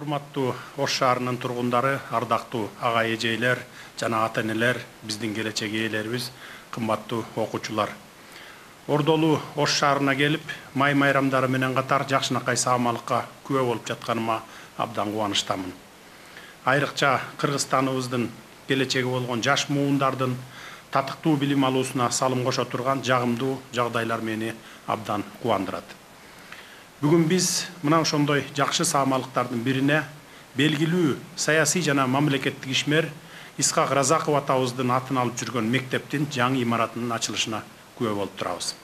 Урматтуу Ош шаарынын тургундары, ардактуу ага эжейлер жана ата-энелер, биздин келечек ээлерибиз, кымбаттуу окуучулар. Ордолуу Ош шаарына келип, май майрамдары менен катар жакшынакай саамалыкка күбө болуп жатканыма абдан кубанычтамын. Айрыкча Кыргызстаныбыздын келечеги болгон жаш муундардын татыктуу билим алуусуна салым кошо турган жагымдуу жагдайлар мени абдан кубандырат. Бүгүн биз мына ошондой жакшы саамалыктардын бирине белгилүү саясий жана мамлекеттик ишмер Исхак Разаков атабыздын атын алып жүргөн мектептин жаңы имаратынын ачылышына күбө болуп турабыз.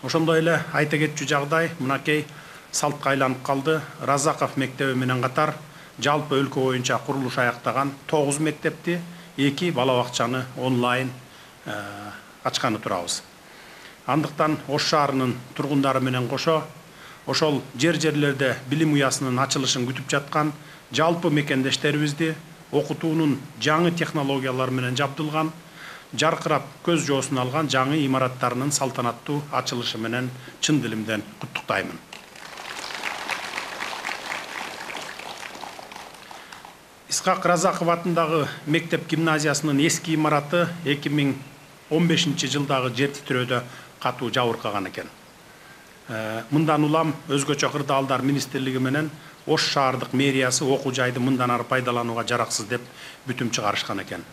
Ошондой эле айта кетчү жагдай мынакей салтка айланып калды. Разаков мектеби менен катар жалпы өлкө боюнча курулуш аяктаган 9 мектепти, 2 бала бакчаны онлайн ачканы турабыз. Андыктан Ош шаарынын тургундары менен кошо ошол жерлерде билим уясынын ачылышын күтүп жаткан жалпы мекендештерибизди окутуунун жаңы технологиялар менен жабдылган, жаркырап көз жоосун алган жаңы имараттарынын салтанаттуу ачылышы менен чын дилимден куттуктаймын. Исхак Разаков атындагы мектеп гимназиясынын эски имараты 2015-жылдагы жер титирөөдө катуу жабыркаган экен. Мындан улам өзгөчө кырдаалдар министрлиги менен Ош шаардык мэриясы окуу жайды мындан ары пайдаланууга жараксыз деп бүтүм чыгарышкан экен.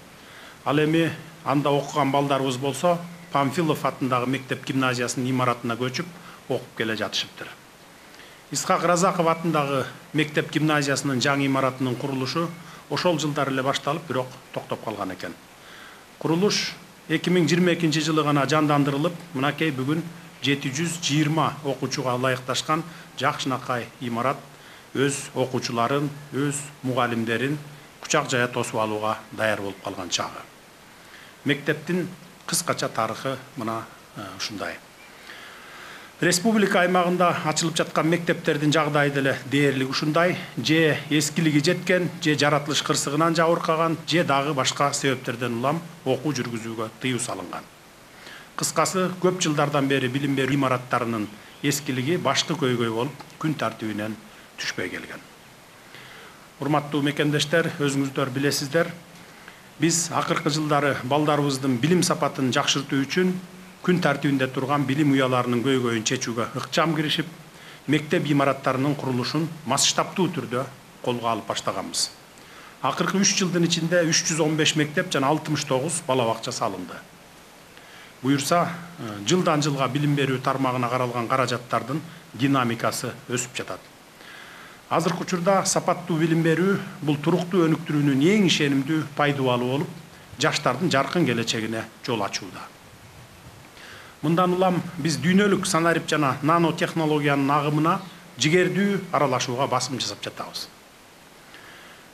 Ал эми анда окуган балдарыбыз болсо Памфилов атындагы мектеп гимназиясынын имаратына көчүп окуп келе жатышыптыр. Исхак Разаков атындагы мектеп гимназиясынын жаңы имаратынын курулушу ошол жылдары эле башталып, бирок токтоп калган экен. Курулуш 2022-жылы гана жандандырылып, мынакей бүгүн 720 окуучуга ылайыкташкан жакшынакай имарат өз окуучуларын, өз мугалимдерин кучак жая тосуп алууга даяр болуп калган чагы. Мектептин кыскача тарыхы мына ушундай. Республика аймагында ачылып жаткан мектептердин жагдайы деле дээрлиги ушундай: же эскилиги жеткен, же жаратылыш кырсыгынан жабыркаган, же дагы башка себептерден улам окуу жүргүзүүгө тыюу салынган. Кыскасы, көп жылдардан бери билим берүү имараттарынын эскилиги башкы көйгөй болуп, күн тартибинен түшпөй келген. Урматтуу мекендештер, өзүңүздөр билесиздер, биз акыркы жылдары балдарыбыздын билим сапатын жакшыртуу үчүн күн тартибинде турган билим уяларынын көйгөйүн чечүүгө ыкчам киришип, мектеп имараттарынын курулушун масштабтуу түрдө колго алып баштаганбыз. Акыркы 3 жылдын ичинде 315 мектеп жана 69 бала бакча салынды. Буюрса, жылдан жылга билим берүү тармагына каралган каражаттардын динамикасы өсүп жатат. Азыркы учурда сапаттуу билим берүү бул туруктуу өнүктүрүүнүн эң ишенимдүү пайдалуу болуп, жаштардын жаркын келечегине жол ачууда. Мындан улам биз дүйнөлүк санарип жана нано технологиянын агымына жигердүү аралашууга басым жасап жатабыз.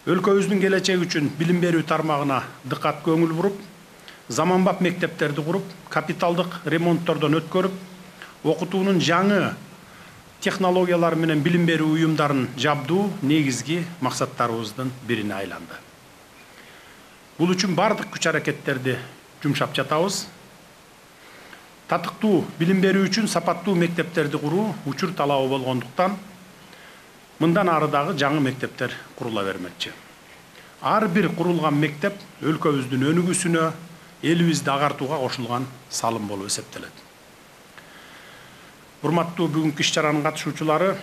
Өлкөбүздүн келечеги үчүн билим берүү тармагына дыккат көңүл буруп, заманбап мектептерди куруп, капиталдык ремонттордон өткөрүп, окутуунун жаңы технологиялары менен билим берүү уюмдарын жабдуу негизги максаттарыбыздын бирине айланды. Бул үчүн бардык күч аракеттерди жумшап жатабыз. Татыктуу билим берүү үчүн сапаттуу мектептерди куруу учур талабы болгондуктан мындан ары дагы жаңы мектептер курула бермекчи. Ар бир курулган мектеп өлкөбүздүн өнүгүүсүнө, элибизди агартууга кошулган салым болуп эсептелет. Урматтуу бүгүнкү иш-чаранын катышуучулары,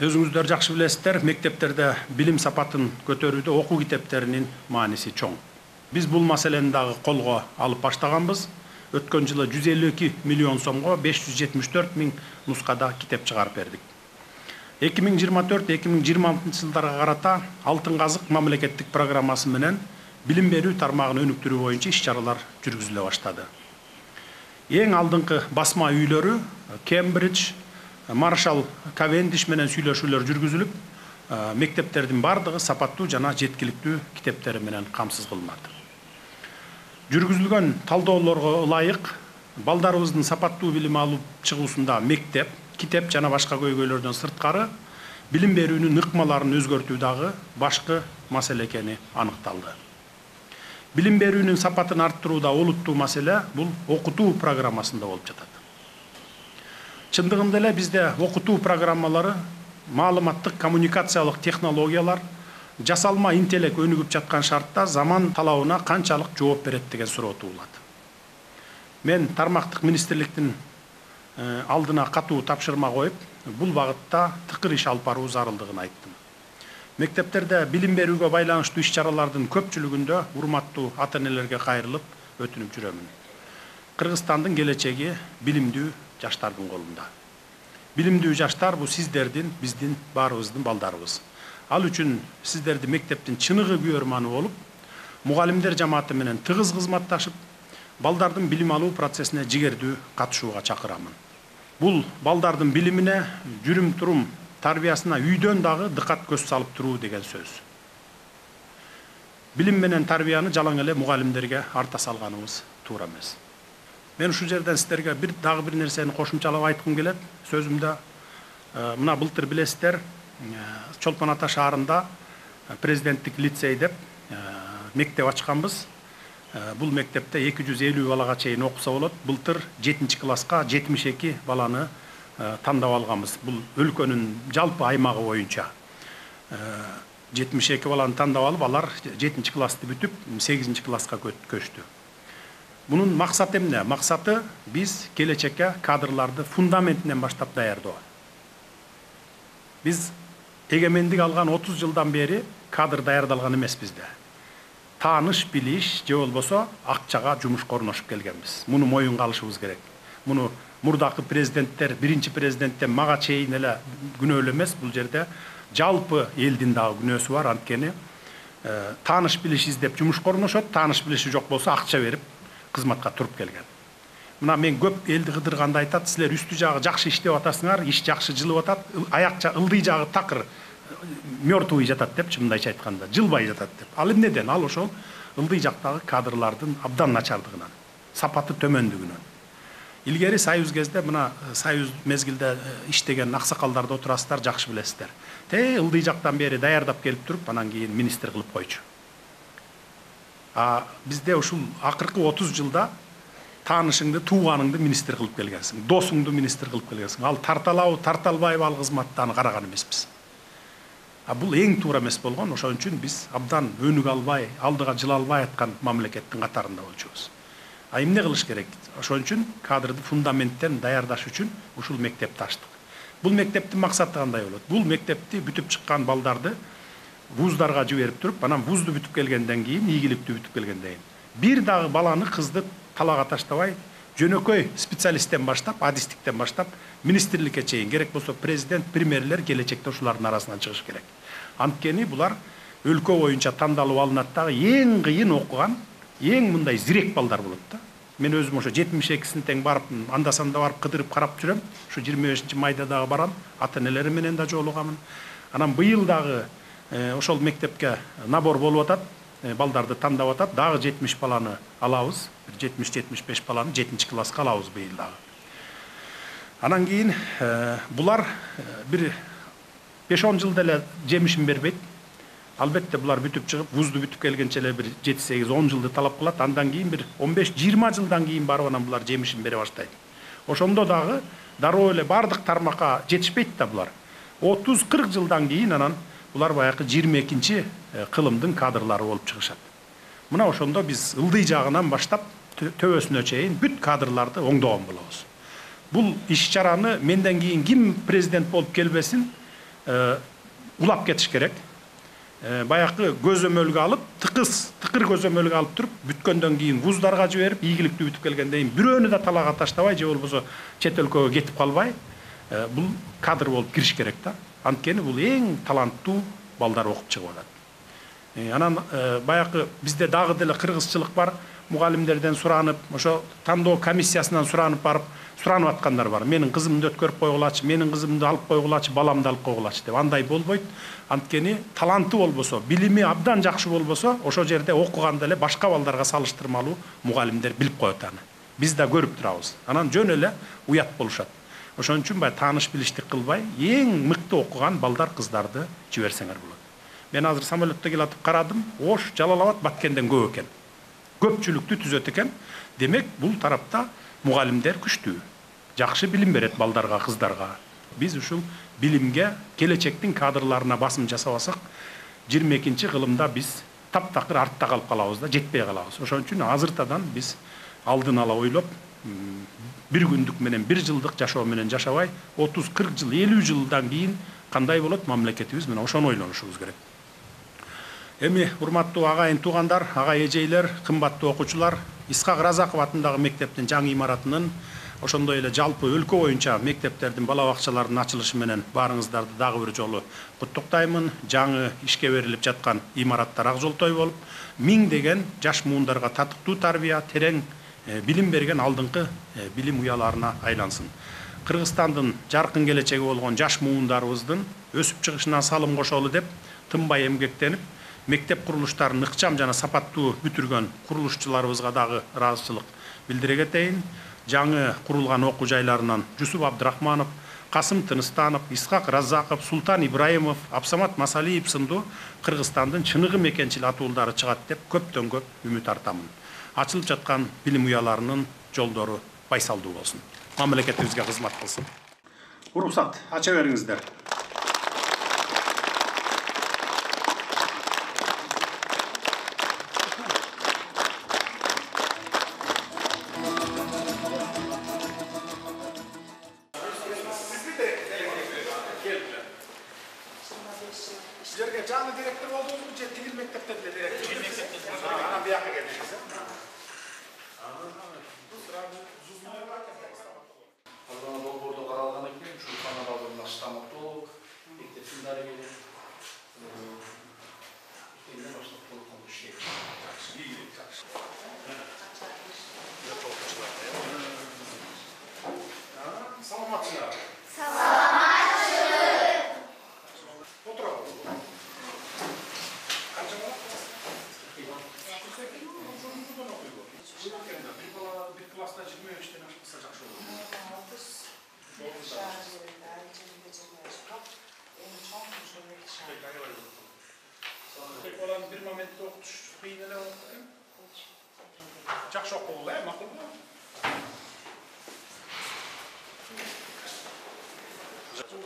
өзүңүздөр жакшы билесиздер, мектептерде билим сапатын көтөрүүдө окуу китептеринин мааниси чоң. Биз бул маселени дагы колго алып баштаганбыз. Өткөн жылы 152 миллион сомго 574 миң нускада китеп чыгарып бердик. 2024-2026 жылдарга карата Алтын казык мамлекеттик программасы менен билим берүү тармагын өнүктүрүү боюнча иш-чаралар жүргүзүлө баштады. Эң алдыңкы басма үйлөрү Кембридж, Маршалл, Кавендиш менен сүйлөшүүлөр жүргүзүлүп, мектептердин бардыгы сапаттуу жана жеткиликтүү китептери менен камсыз кылынат. Жүргүзүлгөн талдоолорго ылайык балдарыбыздын сапаттуу билим алып чыгуусунда мектеп, китеп жана башка көйгөйлөрдөн сырткары билим берүүнүн ыкмаларын өзгөртүү дагы башкы маселе экени аныкталды. Билим берүүнүн сапатын арттырууда олуттуу маселе бул окутуу программасында болуп жатат. Чындыгында эле бизде окутуу программалары маалыматтык коммуникациялык технологиялар, жасалма интеллект өнүгүп жаткан шартта заман талабына канчалык жооп берет деген суроо туулат. Мен тармактык министрликтин алдына катуу тапшырма коюп, бул багытта тыкыр иш алып баруу зарылдыгын айттым. Мектептерде билим берүүгө байланыштуу иш-чаралардын көпчүлүгүндө урматтуу ата-энелерге кайрылып өтүнүп жүрөмүн. Кыргызстандын келечеги билимдүү жаштардын колунда. Билимдүү жаштар бул сиздердин, биздин баарыбыздын балдарыбыз. Ал үчүн сиздерди мектептин чыныгы күйөрманы болуп, мугалимдер жамааты менен тыгыз кызматташып, балдардын билим алуу процессине жигердүү катышууга чакырамын. Бул балдардын билимине, жүрүм-турум тарбиясына үйдөн дагы дыкат көз салып туруу деген сөз. Билим менен тарбияны жалаң эле мугалимдерге арта салганыбыз туура эмес. Мен ушул жерден сиздерге дагы бир нерсени кошумчалап айткым келет. Сөзүмдө мына былтыр билесиздер, Чолпон Ата шаарында президенттик лицей деп мектеп ачканбыз. Бул мектепте 250 балага чейин окуса болот. Былтыр 7-класска 72 баланы тандап алганбыз. Бул өлкөнүн жалпы аймагы боюнча 72 баланы тандап алып, алар 7-классты бүтүп 8-класска көчтү. Bunun maksatı emне? Maksatı biz келечекке kadrlarda fundamentinden başlap daярдоо. Biz egemendик algan 30 жылдан beri kadr daярдалган эмес bizde. Тааныш, билиш, же болбосо акчага жумушка орношуп келгенбиз. Муну моюнга алышыбыз керек. Муну мурдакы президенттер, биринчи президенттен мага чейин эле күнөөлүү эмес, бул жерде жалпы элдин дагы күнөөсү бар. Анткени тааныш, билиш издеп жумушка орношот, тааныш, билиши жок болсо акча берип кызматка туруп келген. Мына мен көп элди кыдырганда айтат, силер үстү жагы жакшы иштеп атасыңар, иш жакшы жылып атат, аяк ылдый жагы такыр мёртвый жатат депчи, мындайча айтканда, жылбай жатат деп. Ал эмнеден? Ал ошол ылдый жактагы кадрлардын абдан начардыгынан, сапаты төмөндүгүнөн. Илгери союз кезде, мына союз мезгилде иштеген аксакалдарды отурасыздар, жакшы билесиздер. Ылдый жактан бери даярдап келип туруп, анан кийин министр кылып койчу. Bizde ушул акыркы 30 жылда таанышыңды, тууганыңды министр кылып келгенсиң, досуңду министр кылып келгенсиң. Ал тарталабы, тарталбайбы ал кызматтан караган эмеспиз. Бул эң туура эмес болгон, ошон үчүн биз абдан өнүгө албай, алдыга жыла албай аткан мамлекеттин катарында болчубуз. Эмне кылыш керек? Ошон үчүн кадрды фундаменттен даярдаш үчүн ушул мектепти ачтык. Бул мектептин максаты кандай болот? Бул мектепти бүтүп чыккан балдарды вуздарга жиберип туруп, анан вузду бүтүп келгенден кийин, ийгиликтүү бүтүп келгенден кийин бир дагы баланы, кызды талага таштабай, жөнөкөй специалисттен баштап, адистиктен баштап, министрликке чейин, керек болсо президент, премьерлер келечекте ушулардын арасынан чыгыш керек. Анткени булар өлкө боюнча тандалып алынат дагы эң кыйын окуган, эң мындай зирек балдар болот да. Мен өзүм ошо 72-син тең барып, анда-санда барып кыдырып карап жүрөм. Ушу 25-майда дагы барам, ата-энелери менен да жолугамын. Анан быйыл дагы ошол мектепке набор болуп атат, балдарды тандап атат, дагы 70 баланы алабыз, 70-75 баланы 7-класска алабыз быйыл дагы. Анан кийин булар бир 5-10 жылда эле жемишин бербейт. Албетте булар бүтүп чыгып, вузду бүтүп келгенче эле бир 7-8-10 жылды талап кылат. Андан кийин бир 15-20 жылдан кийин барып анан булар жемишин бере баштайт. Ошондо дагы дароо эле бардык тармакка жетишпейт да булар. 30-40 жылдан кийин анан булар баягы 22-нчи кылымдын кадрлары болуп чыгышат. Мына ошондо биз ылдый жагынан баштап төбөсүнө чейин бүт кадрларды оңдогон болобуз. Бул иш-чараны менден кийин ким президент болуп келбесин, улап кетиш керек. Баягы көзөмөлгө алып, тыкыр көзөмөлгө алып туруп, бүткөндөн кийин вуздарга жиберип, ийгиликтүү бүтүп келгенден кийин бирөөнү да талага таштабай, же болбосо чет өлкөгө кетип калбай, бул кадр болуп кириш керек да. Анткени бул эң таланттуу балдар окуп чыгып атат. Анан баягы бизде дагы деле кыргызчылык бар, мугалимдерден суранып, ошо тандоо комиссиясынан суранып барып, суранып аткандар бар. Менин кызымды өткөрүп койгулачы, менин кызымды алып койгулачы, баламды алып койгулачы деп. Андай болбойт. Анткени таланты болбосо, билими абдан жакшы болбосо, ошо жерде окуганда эле башка балдарга салыштырмалуу мугалимдер билип коет аны. Биз да көрүп турабыз. Анан жөн эле уят болушат. Ошон үчүн тааныш билиштик кылбай, эң мыкты окуган балдар, кыздарды жиберсеңер болот. Мен азыр самолетте келатып карадым, Ош, Жалал Абад, Баткенден көп экен. Көпчүлүктү түзөт экен. Демек, бул тарапта мугалимдер күчтүү. Жакшы билим берет балдарга, кыздарга. Биз ушул bilimge, gelecektин kadrlarına basım жасабасак, 22-ci кылымда biz таптакыр артта калып калабыз да, жетпей калабыз. Ошон үчүн азыртадан biz алдын ала ойлоп, bir күндүк менен, bir жылдык жашоо менен жашабай, 30-40 жыл, 50 жылдан кийин кандай болот мамлекетибиз, мына ошону ойлонушубуз керек. Эми урматтуу агайын туугандар, агай эжейлер, кымбаттуу окуучулар, Исхак Разаков атындагы мектептин жаңы имаратынын, ошондой эле жалпы өлкө боюнча мектептердин, бала бакчалардын ачылышы менен баарыңыздарды дагы бир жолу куттуктаймын. Жаңы ишке берилип жаткан имараттар ак жолтой болуп, миңдеген жаш муундарга татыктуу тарбия, терең билим берген алдыңкы билим уяларына айлансын. Кыргызстандын жаркын келечеги болгон жаш муундарыбыздын өсүп чыгышына салым кошолу деп тынбай эмгектенип, мектеп курулуштарын ыкчам жана сапаттуу бүтүргөн курулушчуларыбызга дагы ыраазычылык билдире кетейин. Жаңы курулган окуу жайларынан Жусуп Абдрахманов, Касым Тыныстанов, Исхак Разаков, Султан Ибраимов, Абсамат Масалиев сынду Кыргызстандын чыныгы мекенчил атуулдары чыгат деп көптөн көп үмүт артамын. Ачылып жаткан билим уяларынын жолдору байсалдуу болсун. Мамлекетибизге кызмат кылсын. Уруксат, ача бериңиздер. Sizlerge canlı direktör olduğunuz için Tigil Mektep'te bile direktör. Tigil Mektep'te. Ana bir yakın geldiniz. Allah'ın bol bordo karalığına gidelim. Şu kanallarında stamakta olduk. Mektep'in dara gelin. İşte başlık bol konuş şey. İyi gidelim. Ne topçular ya? Salamatçılar. Oturalım. Kaça var? Bir klasta 23'ten açmasacak şu olur. Tek olan bir momentte okutuş kıyınele oldu. Çok şok oldu, makul mu?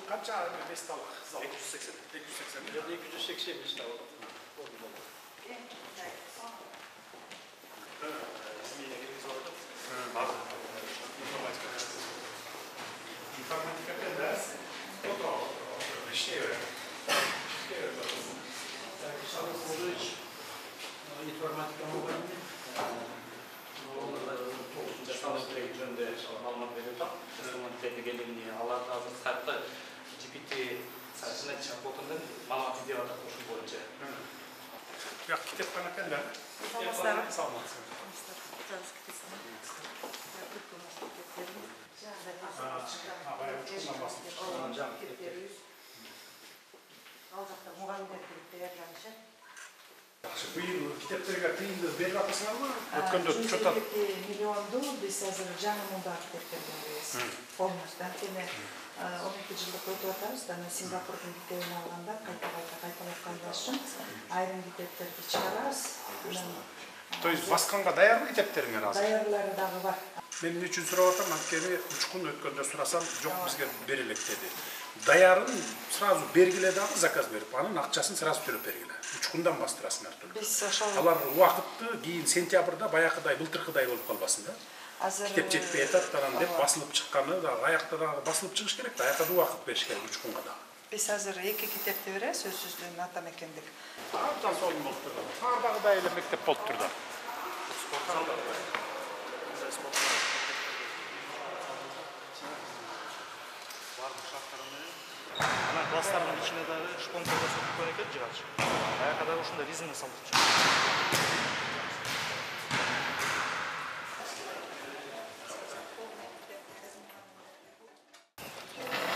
Kaça mestalak? 280. 280. Ya da 280 mestalak. İsmiyle geliniz orada. Bazı. İnformatika ders. Otur. İşte öyle. İnformatika mı var mı? Жөнүндө маалымат берип атам. Сызматтарды келгенди аларды азыр сайтта GPT сайтына чатботунан маалымат издеп атат ошол боюнча. Як китепкана келдер. Саламатсызбы. Быйыл китептерге тыйынды берип атасыңарбы? Өткөндө чотат. Миллионду биз азыр жаңы мундар китептерди беребиз. Полностью. Анткени 12 жылдык өтүп атабыз. Анан Сингапурдун китебин алганда кайталап кайдаш үчүн айрым китептерди чыгарабыз. То есть басканга даярбы китептериңер азыр? Даярлары дагы бар. Мен эмне үчүн сурап атам? Анткени учкун өткөндө сурасам, жок бизге бере элек деди. Даярын сразу бергиле дагы заказ берип, анын акчасын сразу төлөп бергиле. Учкундан бастырасыңар төлөп. Биз ошол Алар убакытты кийин сентябрда баягыдай былтыркыдай болуп калбасын да. азыр Китеп жетпей атат анан деп басылып чыкканы да аякта дагы басылып чыгыш керек да, аякта да убакыт бериш керек учкунга дагы. биз азыр 2 китепти беребиз, сөзсүздөн ата мекендик. Абдан сонун болуп турду. Ардагыдай эле мектеп болуп турду. Ана класстардын ичине дагы шпонкалар соккон экен жыгач. Аяка дагы ушундай резина салдырчу.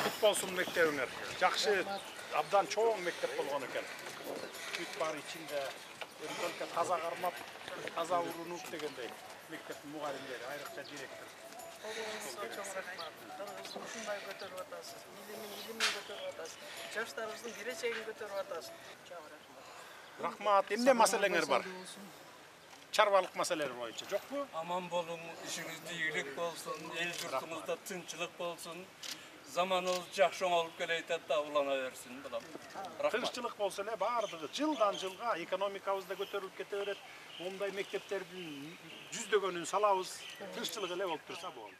Кут болсун мектебиңер. Жакшы, абдан чоң мектеп болгон экен. Бүт бар ичинде өлкө таза кармап, таза урунуп дегендей. Мектептин мугалимдери, айрыкча директор. Ушундай көтөрүп атасыз. Илимин көтөрүп атасыз. Жаштарыбыздын келечегин көтөрүп атасыз. Рахмат. Эмне маселеңер бар? Чарбалык маселелер боюнча жокпу? Aman bolun, işiniz iyilik olsun, el yurtumuzda tınçılık olsun. zamanımız жақсы оңалып келейтеді да улана берсін балам. Рахмат. Тынччылык болсо эле баардыгы жылдан жылга экономикабыз да көтөрүлүп кете берет. Мондай мектептердин жүздөгөнүн салабыз. Тынччылык эле болуп турса болду.